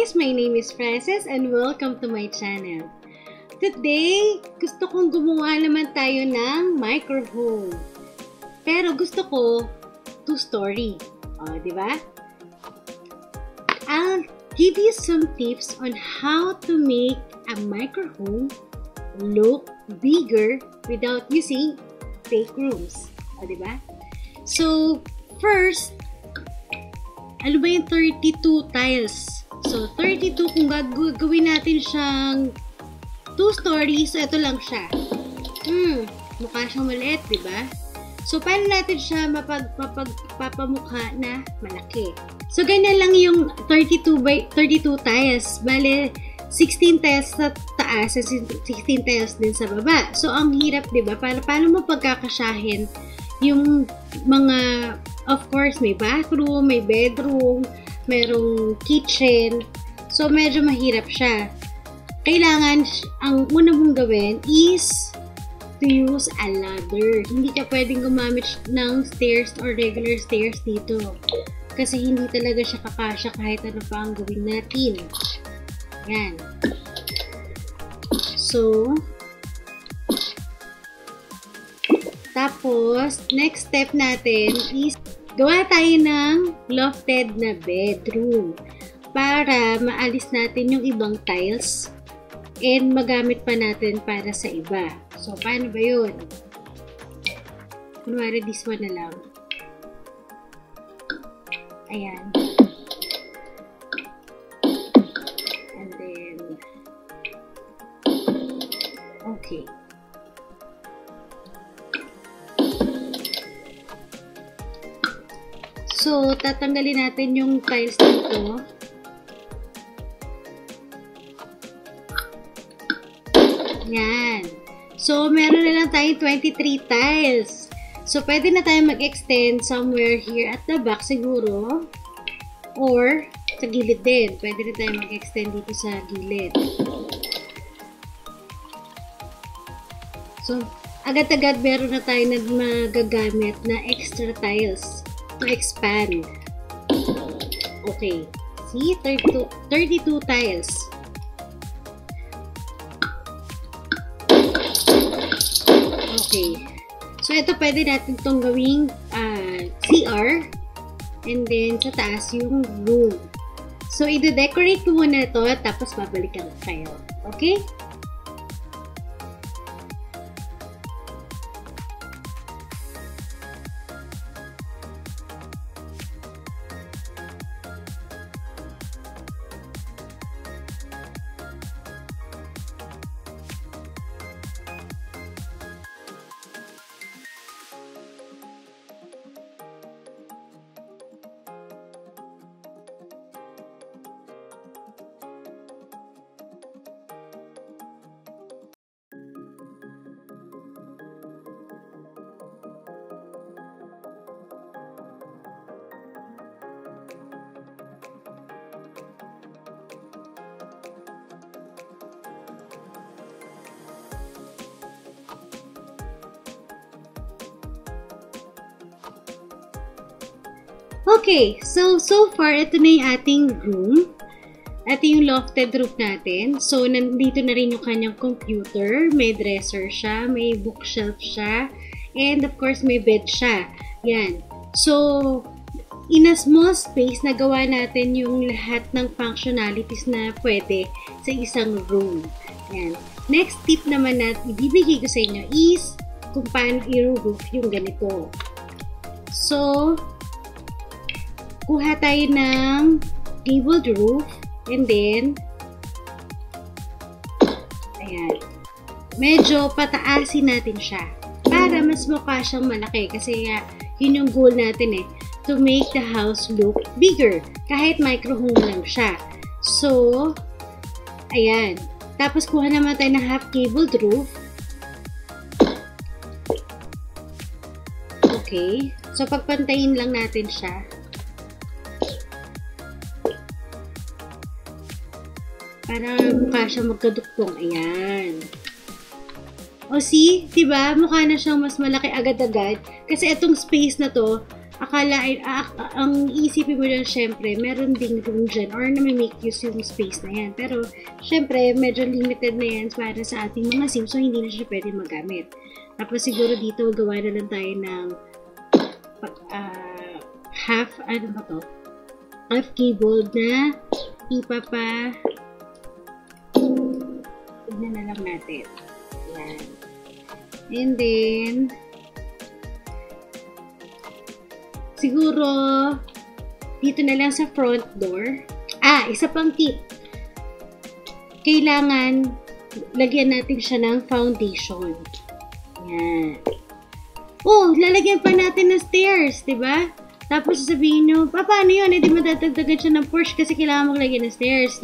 guys! My name is Frances and welcome to my channel. Today, gusto kong gumawa naman tayo ng micro home. Pero gusto ko two-story. O, di ba? I'll give you some tips on how to make a micro home look bigger without using fake rooms. O, di ba? So, first, ano ba yung 32 tiles? So, 32 kung gagawin natin siyang 2-story, so ito lang siya. Mukha siyang maliit, diba? So, paano natin siya mapapamukha na malaki? So, ganyan lang yung 32 tiles. Bale, 16 tiles sa taas at 16 tiles din sa baba. So, ang hirap, diba? Paano mo pagkakasyahin yung mga, of course, may bathroom, may bedroom, merong kitchen. So, medyo mahirap siya. Kailangan, ang una mong gawin is to use a ladder. Hindi ka pwedeng gumamit ng stairs or regular stairs dito. Kasi hindi talaga siya kakasya kahit ano pa ang gawin natin. Yan. So, tapos, next step natin is gawa tayo ng lofted na bedroom para maalis natin yung ibang tiles and magamit pa natin para sa iba. So, paano ba yun? Kunwari, this one na lang. Ayan. And then, okay. So, tatanggalin natin yung tiles dito. Yan. So, meron na lang tayong 23 tiles. So, pwede na tayo mag-extend somewhere here at the back siguro. Or, sa gilid din. Pwede na tayo mag-extend dito sa gilid. So, agad-agad meron na tayo na magagamit na extra tiles to expand. Okay. See? 32 tiles. Okay. So, ito pwede natin itong gawing CR. And then, sa taas yung room. So, i-decorate ko muna ito tapos babalikan tayo. Okay? Okay, so far, ito na yung ating room. Ito yung lofted roof natin. So, nandito na rin yung kanyang computer. May dresser siya, may bookshelf siya, and of course, may bed siya. Yan. So, in a small space, nagawa natin yung lahat ng functionalities na pwede sa isang room. Yan. Next tip naman na ibibigay ko sa inyo is kung paano i-roof yung ganito. So, kuha tayo ng gabled roof and then ayan, medyo pataasin natin siya para mas mukha siyang malaki kasi yun yung goal natin to make the house look bigger kahit micro home lang siya. So, ayan. Tapos kuha naman tayo ng half gabled roof. Okay. So, pagpantayin lang natin siya. Para mukha siyang magkaduktong. Ayan. O see, diba? Mukha na siyang mas malaki agad-agad. Kasi itong space na to, ang isipin mo dyan, syempre, meron ding room dyan or na-make use yung space na yan. Pero, syempre, medyo limited na yan para sa ating mga SIM, so hindi na siya pwede magamit. Tapos, siguro dito, gawa na lang tayo ng half keyboard na tignan na lang natin. Yan. And then, siguro, dito na lang sa front door. Isa pang tip. Kailangan, lagyan natin siya ng foundation. Yan. Lalagyan pa natin ng stairs, diba? Tapos sasabihin nyo, paano yun? Hindi madadagdagan siya ng Porsche kasi kailangan maglagay ng stairs.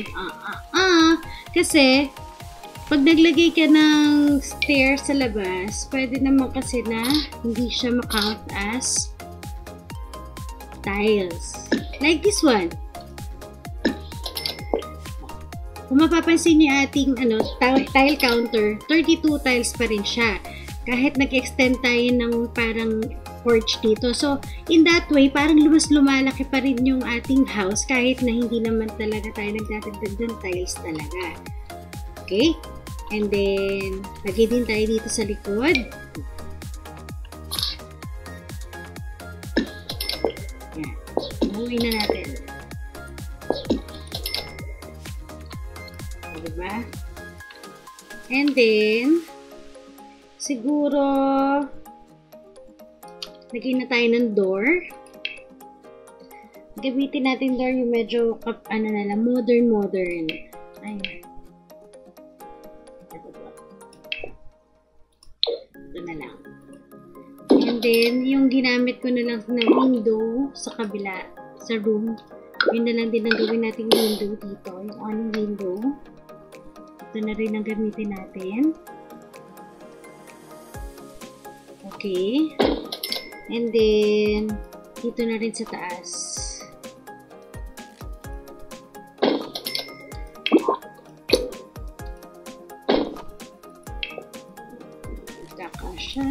Kasi, pag naglagay ka ng stairs sa labas, pwede naman kasi na hindi siya makount as tiles. Like this one. Kung mapapansin niyo ating tile counter, 32 tiles pa rin siya. Kahit nag-extend tayo ng parang porch dito. So, in that way, parang lumalaki pa rin yung ating house kahit na hindi naman talaga tayo nagdadagdag ng tiles talaga. Okay? And then, lagay din tayo dito sa likod. Yan. Uwi na natin. Diba? And then, siguro, lagay na tayo ng door. Gamitin natin door yung medyo, modern. Ayan. Ito na lang. And then, yung ginamit ko na lang na window sa kabila, sa room, yun na lang din ang gawin natin window dito. Yung on window. Ito na rin ang gamitin natin. Okay. And then, dito na rin sa taas. Kakasya.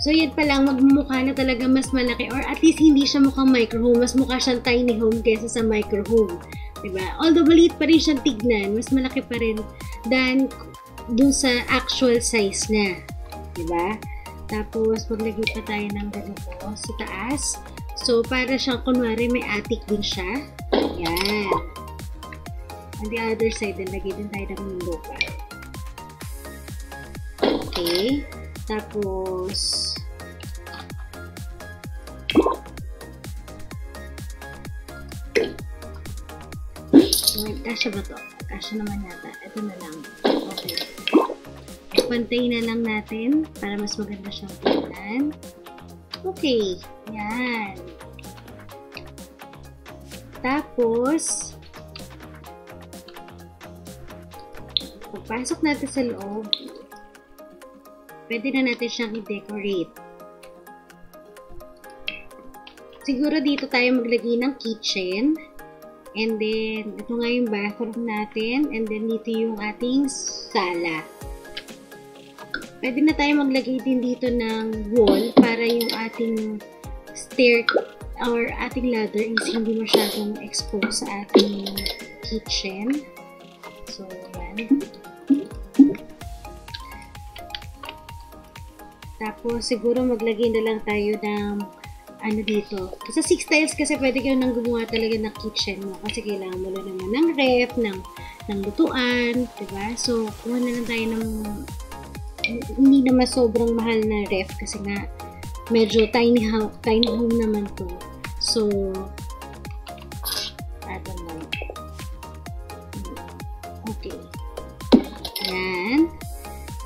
So, yan pa lang, magmumukha na talaga mas malaki or at least hindi siya mukhang micro home. Mas mukha siyang tiny home kesa sa micro home. Diba? Although maliit pa rin siyang tignan, mas malaki pa rin than dun sa actual size niya. Diba? Tapos, maglagay pa tayo ng ganito sa taas. So, para siyang kunwari may attic din siya. Yan. On the other side, lagay din tayo ng window pa. Okay. Tapos, kasya ba to? Kasya naman yata. Ito na lang. Okay. Pantay na lang natin para mas maganda siyang tingnan. Okay. Yan. Tapos, pagpasok natin sa loob, pwede na natin siyang i-decorate. Siguro dito tayo maglagay ng kitchen. And then, ito nga yung bathroom natin. And then, dito yung ating sala. Pwede na tayo maglagay din dito ng wall para yung ating stair or ating ladder is hindi masyadong exposed sa ating kitchen. So, yan. Tapos, siguro maglagay na lang tayo ng dito. Sa 6 tiles kasi pwede kayo nang gumawa talaga ng kitchen mo. Kasi kailangan mo lang naman ng ref, ng lutuan, diba? So, kuha na lang tayo ng hindi naman sobrang mahal na ref kasi nga medyo tiny home naman to. So, I don't know. Okay. Yan.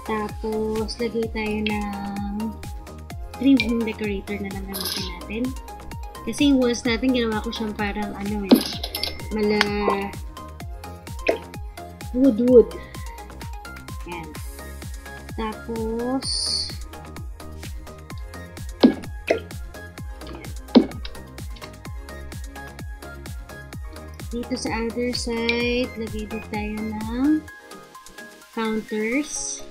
Tapos, lagay tayo ng dream home decorator na lang gamitin natin. Kasi yung walls natin, ginawa ko siyang parang wood. Yan. Tapos, Dito sa other side, lagay din tayo ng counters.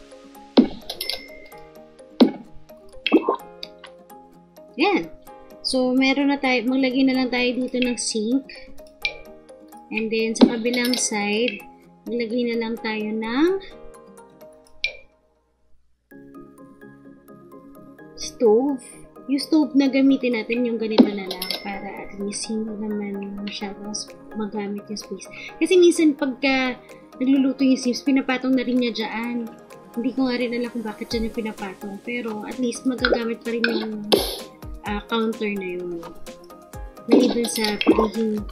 Yan. So, meron na tayo, maglagay na lang tayo dito ng sink. And then, sa kabilang side, maglagay na lang tayo ng stove. Yung stove na gamitin natin, yung ganito na lang para at least hindi naman masyadong magamit yung space. Kasi minsan pagka nagluluto yung sims, pinapatong na rin niya dyan. Hindi ko nga rin alam kung bakit dyan yung pinapatong. Pero at least magagamit pa rin yung counter na yun. Maliban sa pagiging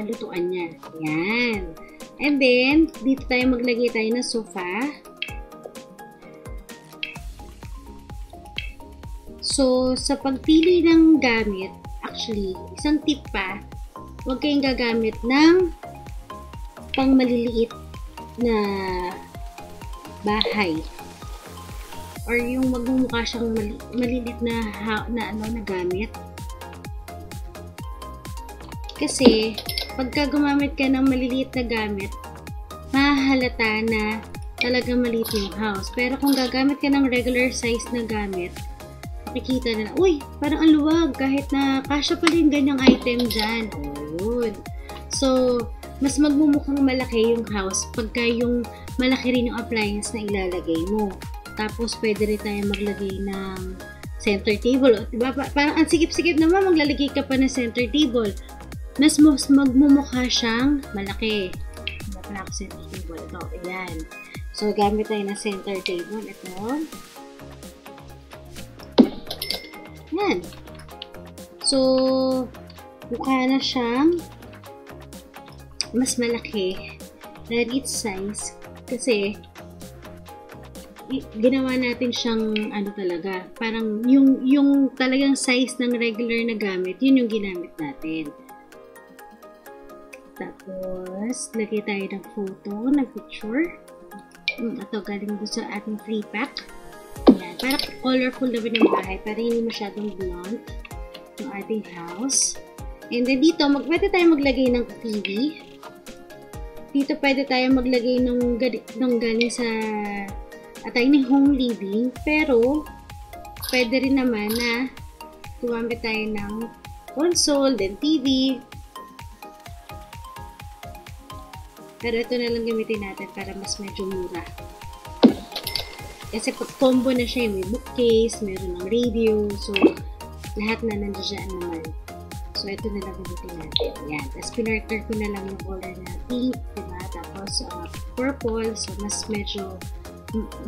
lutuan niya. Yan. And then, dito tayo maglagay tayo ng sofa. So, sa pagpili ng gamit, actually, isang tip pa, huwag kayong gagamit ng pang maliliit na bahay. Or yung magmumukha siyang maliliit na gamit. Kasi, pagka gumamit ka ng maliliit na gamit, mahahalata na talagang maliit yung house. Pero kung gagamit ka ng regular size na gamit, makikita na, uy, parang ang luwag, kahit na kasya pa rin ganyang item dyan. Ayun. So, mas magmumukhang malaki yung house pagka yung malaki rin yung appliance na ilalagay mo. Tapos, pwede rin tayo maglagay ng center table. Diba? Parang ang sikip-sikip naman, maglalagay ka pa ng center table. Mas magmumukha siyang malaki. Diba pala ako center table? Ito, ayan. So, gamit tayo ng center table. Ito. Yan. So, mukha na siyang mas malaki than its size kasi ginawa natin siyang talaga, parang yung talagang size ng regular na gamit, yun yung ginamit natin. Tapos, lagay tayo ng photo, ng picture. Ito, galing doon sa ating free pack. Ayan, para colorful naman yung bahay, para hindi masyadong blunt yung ating house. And then dito, pwede tayo maglagay ng TV. Dito pwede tayo maglagay ng galing sa tiny home living. Pero, pwede rin naman na gumamit tayo ng console, then TV. Pero ito na lang gamitin natin para mas medyo mura. Kasi pag combo na siya, may bookcase, meron ng radio, so lahat na nandiyan naman. So ito na lang gamitin natin. Yan. Tapos pinarter ko na lang yung color na pink, diba? Tapos purple, so mas medyo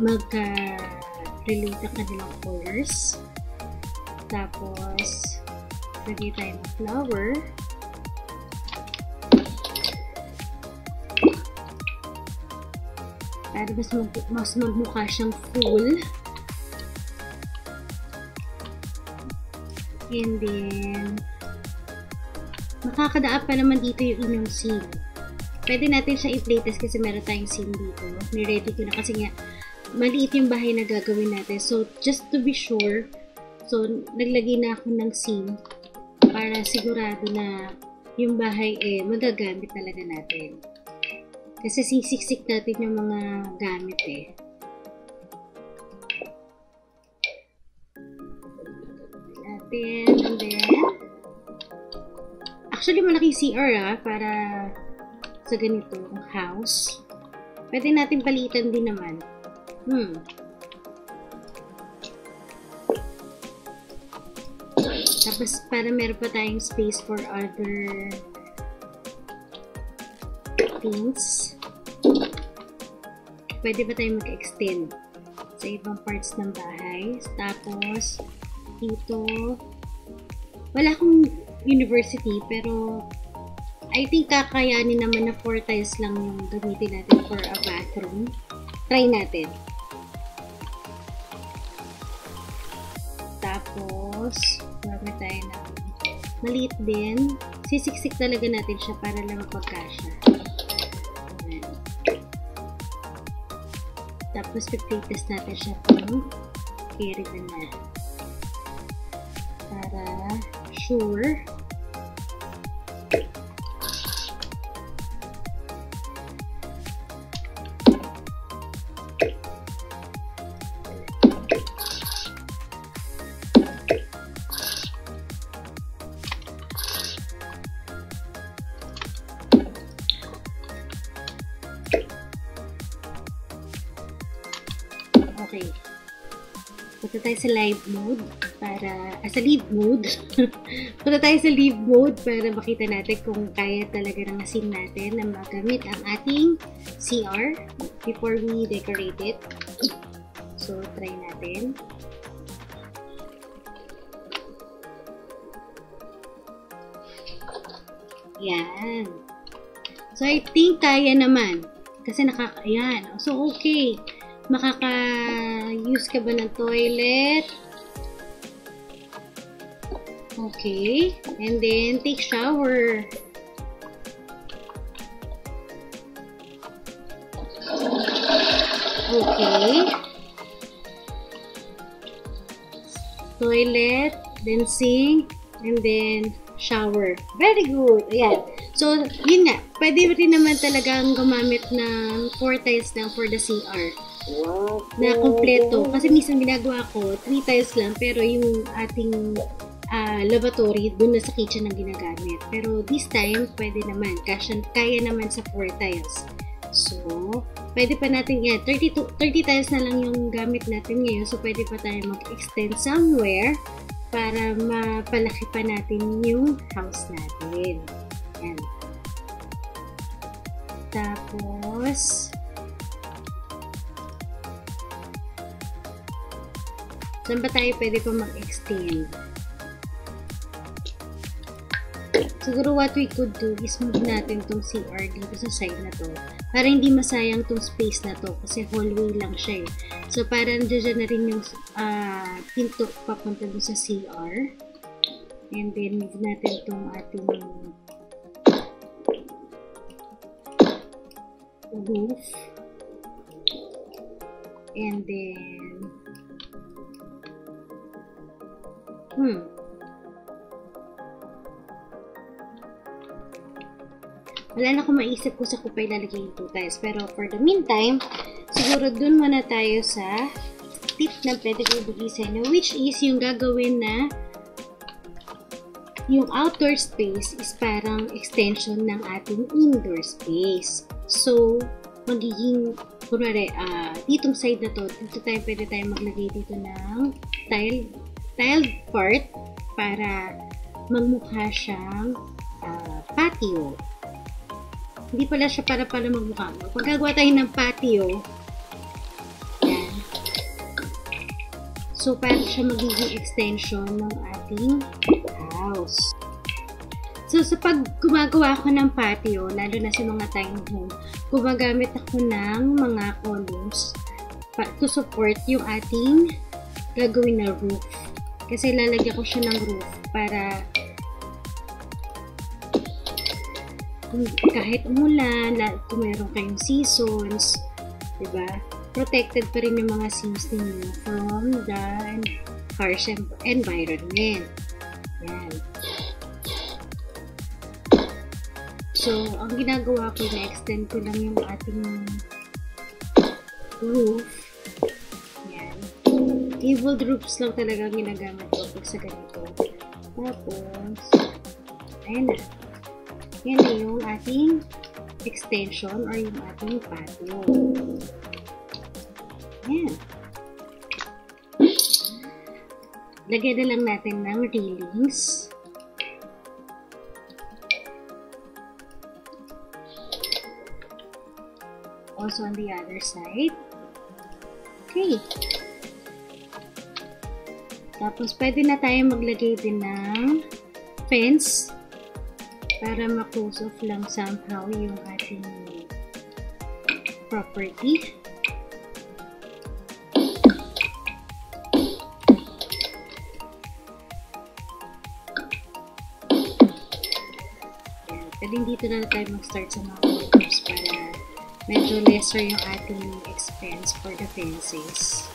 magka-relate ang kanilang colors. Tapos lagay tayo ng flower. Para mas magmukha siyang full. And then, makakadaan pa naman dito yung inyong scene. Pwede natin siya i-playtest kasi meron tayong scene dito. Ni-ready ko na kasi nga, maliit yung bahay na gagawin natin. So, just to be sure, so, naglagay na ako ng scene para sigurado na yung bahay magagamit talaga natin. Kasi sisiksik natin yung mga gamit and then, actually malaking CR para sa ganitong house. Pwede natin palitan din naman. Tapos para meron pa tayong space for other things. Pwede ba tayo mag-extend sa ibang parts ng bahay? Tapos, dito, wala akong university, pero I think kakayanin naman na 4 tiles lang yung gamitin natin for a bathroom. Try natin. Tapos, gamit tayo ng maliit din. Sisiksik talaga natin siya para lang magpagkasya. Tapos, pipitest natin siya kung carry na. Para sure. Okay. Punta tayo sa live mode sa live mode. Punta tayo sa live mode para makita natin kung kaya talaga ng asin natin na magamit ang ating CR before we decorate it. So, try natin. Yan. So, I think kaya naman. Kasi ayan. So, okay. Makaka-use ka ba ng toilet? Okay. And then, take shower. Okay. Toilet, then sink, and then shower. Very good. Ayan. So, yun nga. Pwede rin naman talagang gumamit ng 4 tiles lang for the CR. Na kompleto. Kasi minsan ginagawa ko, 3 tiles lang, pero yung ating lavatory, dun na sa kitchen ang ginagamit. Pero this time, pwede naman. Kaya naman sa 4 tiles. So, pwede pa natin yan. 30 tiles na lang yung gamit natin ngayon. So, pwede pa tayo mag-extend somewhere para mapalaki pa natin yung house natin. Yan. Tapos, saan ba tayo pwede pa mag-extend? Siguro what we could do is move natin tong CR dito sa side na to para hindi masayang tong space na to kasi hallway lang siya eh. So parang dyan na rin yung pinto papunta doon sa CR. And then move natin tong ating roof. And then wala na akong maisip kung sa ko pa ilalagay yung 2 tiles. Pero for the meantime, siguro dun muna tayo sa tip na pwede ko ibigay sa inyo, which is yung gagawin na yung outdoor space is parang extension ng ating indoor space. So, magiging, kunwari, ditong side na to, dito pwede tayo maglagay dito ng tiled part para magmukha siyang patio. Hindi pala siya para magmukha. Pag gagawa tayo ng patio, yan. So, para siya magiging extension ng ating house. So, sa pag gumagawa ako ng patio, lalo na sa mga tiny home, gumagamit ako ng mga columns to support yung ating gagawin na roof. Kasi lalagyan ko siya ng roof para kahit umulan, kung meron kayong seasons, diba? Protected pa rin yung mga seams ninyo from the harsh environment. Yan. So, ang ginagawa ko, na-extend ko lang yung ating roof. Yan. Gabled roofs lang talaga ang ginagamit ko pag sa ganito. Tapos, ayan na. Yan na yung ating extension or yung ating patio. Yan. Lagyan na lang natin ng railings. Also on the other side. Okay. Tapos, pwede na tayo maglagay din ng fence para ma-close off lang somehow yung ating property. Yan. Pwede dito na tayo mag-start sa mga windows para medyo lesser yung ating expense for the fences.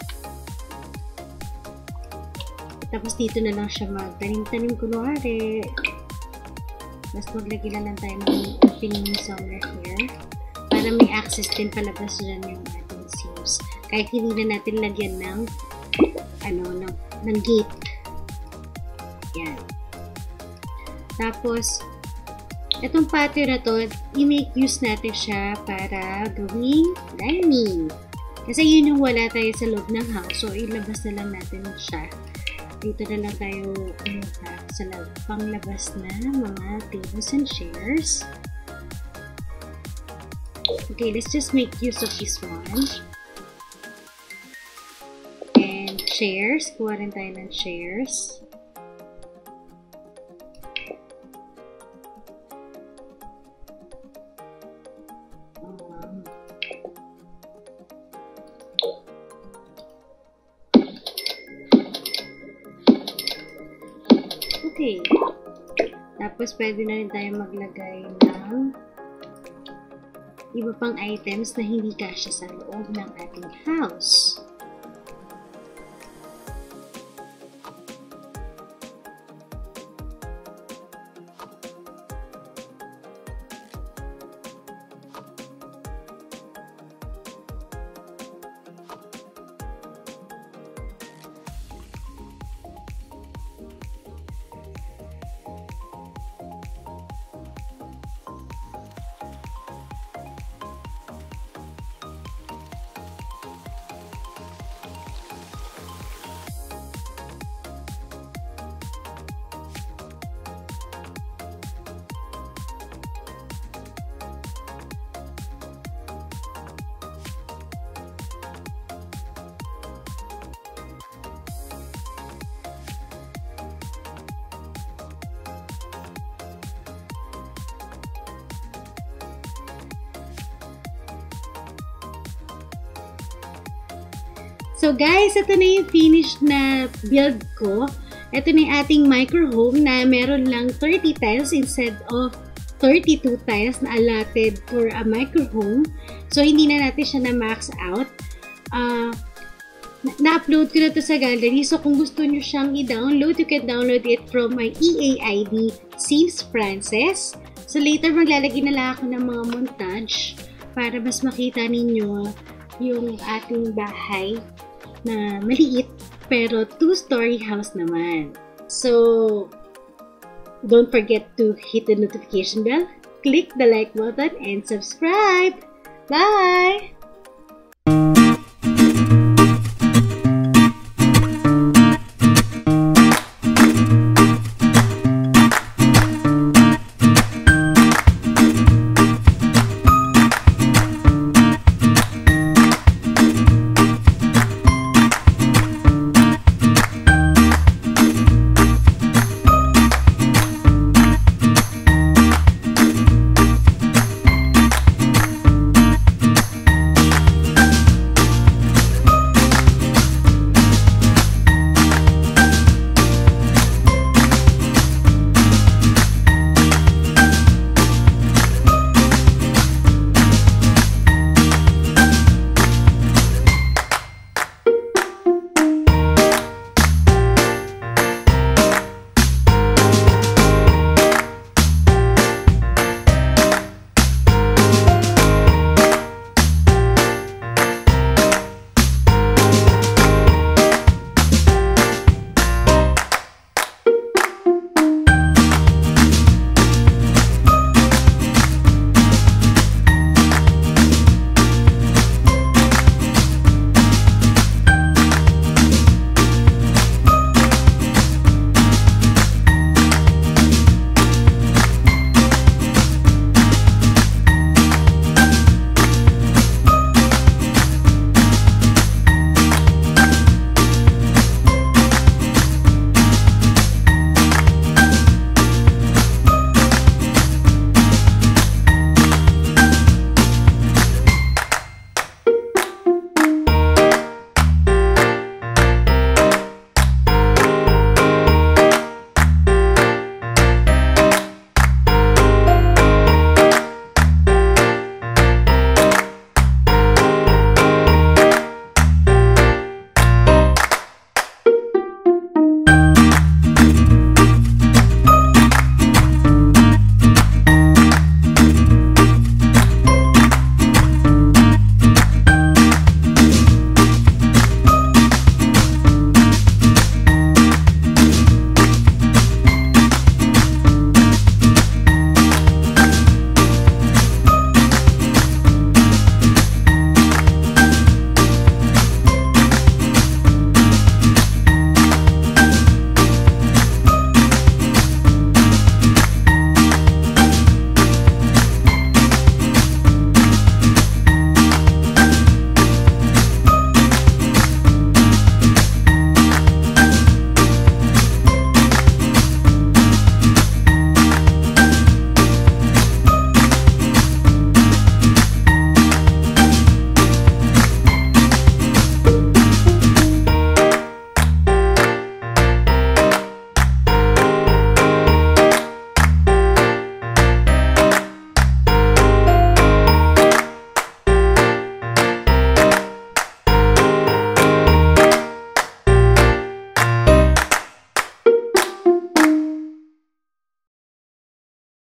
Tapos dito na lang siya magtanim-tanim kunwari. Tapos maglagay na lang tayo ng opening somewhere here para may access din palabas dyan yung ating seams. Kahit hindi na natin lagyan ng ng gate. Yan. Tapos, itong patio na to, i-make use natin siya para gawing dining. Kasi yun yung wala tayo sa loob ng house. So, ilabas na lang natin siya. Dito na lang tayo kumuha sa panglabas na mga tables and chairs. Okay, let's just make use of this one. And chairs. Kuha rin tayo ng chairs. Okay. Tapos, pwede na rin tayo maglagay ng iba pang items na hindi kasya sa loob ng ating house. So guys, ito na yung finished na build ko. Ito na yung ating micro home na meron lang 30 tiles instead of 32 tiles na allotted for a micro home. So hindi na natin siya na max out. Na-upload ko na to sa gallery. So kung gusto nyo siyang i-download, you can download it from my EA ID, Sims Frances. So later maglalagay na lang ako ng mga montage para mas makita ninyo yung ating bahay na maliit pero 2-story house naman. So, don't forget to hit the notification bell, click the like button, and subscribe. Bye!